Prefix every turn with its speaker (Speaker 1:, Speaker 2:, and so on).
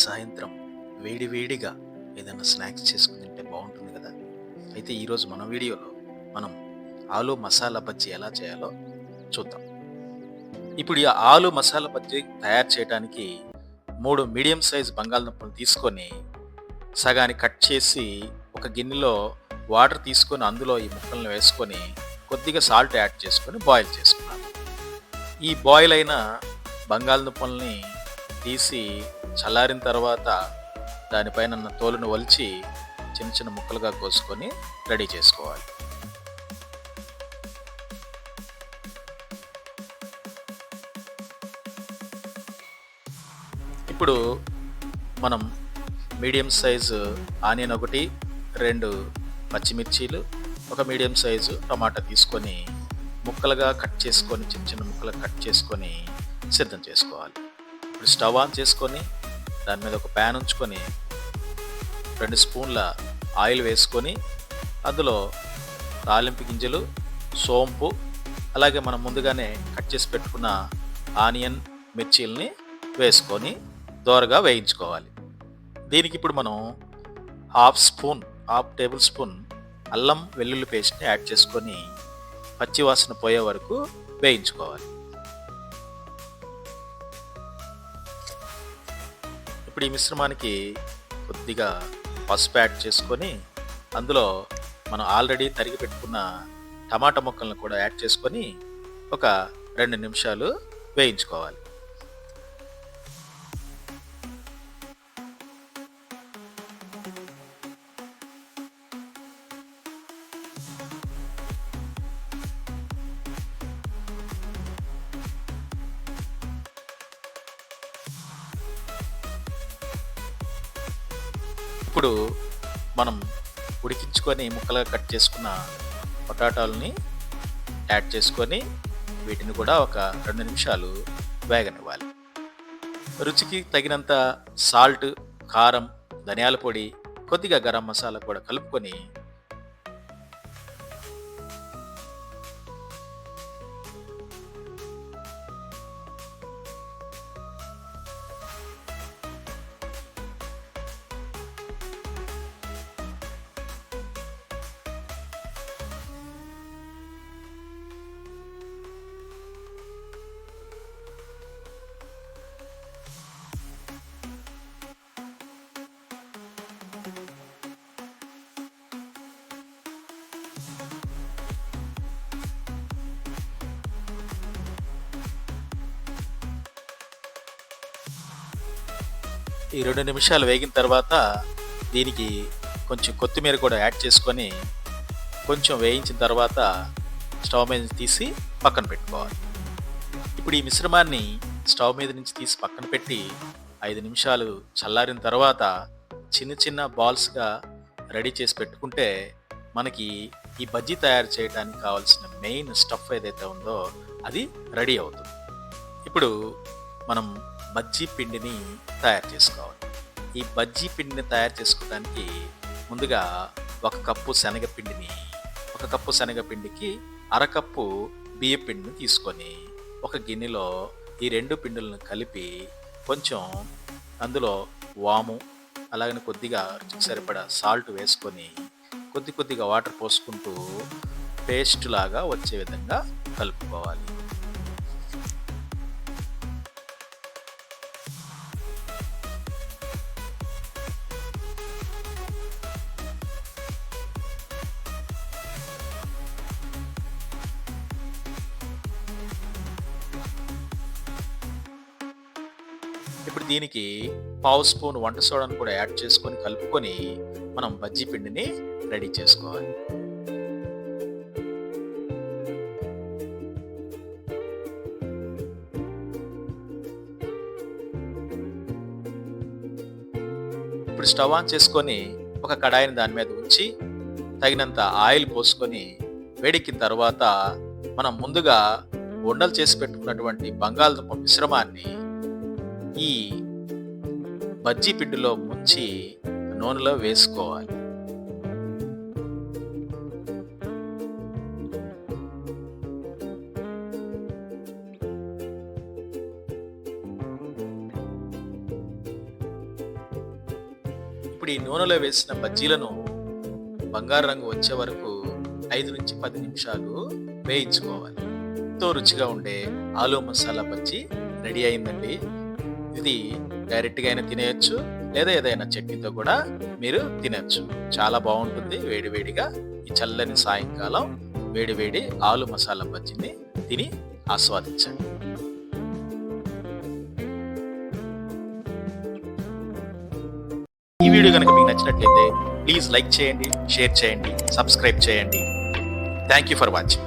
Speaker 1: సాయంత్రం వేడి వేడిగా ఏదైనా స్నాక్స్ చేసుకుని తింటే బాగుంటుంది కదా. అయితే ఈరోజు మన వీడియోలో మనం ఆలు మసాలా బజ్జీ ఎలా చేయాలో చూద్దాం. ఇప్పుడు ఈ ఆలు మసాలా బజ్జీ తయారు చేయడానికి 3 మీడియం సైజ్ బంగాళదుంపలు తీసుకొని సగానికి కట్ చేసి ఒక గిన్నెలో వాటర్ తీసుకొని అందులో ఈ ముక్కలను వేసుకొని కొద్దిగా సాల్ట్ యాడ్ చేసుకొని బాయిల్ చేసుకున్నాను. ఈ బాయిల్ అయిన బంగాళదుంపల్ని తీసి చల్లారిన తర్వాత దానిపైన ఉన్న తోలును ఒలిచి చిన్న చిన్న ముక్కలుగా కోసుకొని రెడీ చేసుకోవాలి. ఇప్పుడు మనం మీడియం సైజు ఆనియన్ ఒకటి, 2 పచ్చిమిర్చీలు, ఒక మీడియం సైజు టమాటా తీసుకొని ముక్కలుగా కట్ చేసుకొని చిన్న చిన్న ముక్కలుగా కట్ చేసుకొని సిద్ధం చేసుకోవాలి. ఇప్పుడు స్టవ్ ఆన్ చేసుకొని దాని మీద ఒక ప్యాన్ ఉంచుకొని 2 స్పూన్ల ఆయిల్ వేసుకొని అందులో తాలింపు గింజలు, సోంపు, అలాగే మనం ముందుగానే కట్ చేసి పెట్టుకున్న ఆనియన్, మిర్చీలని వేసుకొని దోరగా వేయించుకోవాలి. దీనికి ఇప్పుడు మనం హాఫ్ టేబుల్ స్పూన్ అల్లం వెల్లుల్లి పేస్ట్ని యాడ్ చేసుకొని పచ్చివాసన పోయే వరకు వేయించుకోవాలి. ఇప్పుడు ఈ మిశ్రమానికి కొద్దిగా పసుపు యాడ్ చేసుకొని అందులో మనం ఆల్రెడీ తరిగి పెట్టుకున్న టమాటా ముక్కలను కూడా యాడ్ చేసుకొని ఒక 2 నిమిషాలు వేయించుకోవాలి. ఇప్పుడు మనం ఉడికించుకొని ముక్కలుగా కట్ చేసుకున్న పొటాటాలని యాడ్ చేసుకొని వీటిని కూడా ఒక 2 నిమిషాలు వేగనివ్వాలి. రుచికి తగినంత సాల్ట్, కారం, ధనియాల పొడి, కొద్దిగా గరం మసాలా కూడా కలుపుకొని ఈ 2 నిమిషాలు వేగిన తర్వాత దీనికి కొంచెం కొత్తిమీర కూడా యాడ్ చేసుకొని కొంచెం వేయించిన తర్వాత స్టవ్ మీద నుంచి తీసి పక్కన పెట్టుకోవాలి. ఇప్పుడు ఈ మిశ్రమాన్ని స్టవ్ మీద నుంచి తీసి పక్కన పెట్టి 5 నిమిషాలు చల్లారిన తర్వాత చిన్న చిన్న బాల్స్గా రెడీ చేసి పెట్టుకుంటే మనకి ఈ బజ్జీ తయారు చేయడానికి కావాల్సిన మెయిన్ స్టఫ్ ఏదైతే ఉందో అది రెడీ అవుతుంది. ఇప్పుడు మనం బజ్జీ పిండిని తయారు చేసుకోవాలి. ఈ బజ్జీ పిండిని తయారు చేసుకోవడానికి ముందుగా 1 కప్పు శనగపిండికి అరకప్పు బియ్య పిండిని తీసుకొని ఒక గిన్నెలో ఈ 2 పిండులను కలిపి కొంచెం అందులో వాము, అలాగని కొద్దిగా రుచికి సరిపడా సాల్ట్ వేసుకొని కొద్దిగా వాటర్ పోసుకుంటూ పేస్ట్ లాగా వచ్చే విధంగా కలుపుకోవాలి. ఇప్పుడు దీనికి పావు స్పూన్ వంట సోడాను కూడా యాడ్ చేసుకొని కలుపుకొని మనం బజ్జీ పిండిని రెడీ చేసుకోవాలి. ఇప్పుడు స్టవ్ ఆన్ చేసుకొని ఒక కడాయిని దాని మీద ఉంచి తగినంత ఆయిల్ పోసుకొని వేడెక్కిన తర్వాత మనం ముందుగా ఉండలు చేసి పెట్టుకున్నటువంటి బంగాళదుంప మిశ్రమాన్ని ఈ బజ్జీ పిండిలో ముంచి నూనెలో వేసుకోవాలి. ఇప్పుడు ఈ నూనెలో వేసిన బజ్జీలను బంగారు రంగు వచ్చే వరకు 5 నుంచి 10 నిమిషాలు వేయించుకోవాలి. ఎంతో రుచిగా ఉండే ఆలు మసాలా బజ్జీ రెడీ అయిందండి. ఇది డైరెక్ట్గా అయినా తినేయచ్చు, లేదా ఏదైనా చట్నీతో కూడా మీరు తినచ్చు. చాలా బాగుంటుంది. వేడివేడిగా ఈ చల్లని సాయంకాలం వేడివేడి ఆలు మసాలా బజ్జీని తిని ఆస్వాదించండి. ఈ వీడియో కనుక మీకు నచ్చినట్లయితే ప్లీజ్ లైక్ చేయండి, షేర్ చేయండి, సబ్స్క్రైబ్ చేయండి. Thank you for watching.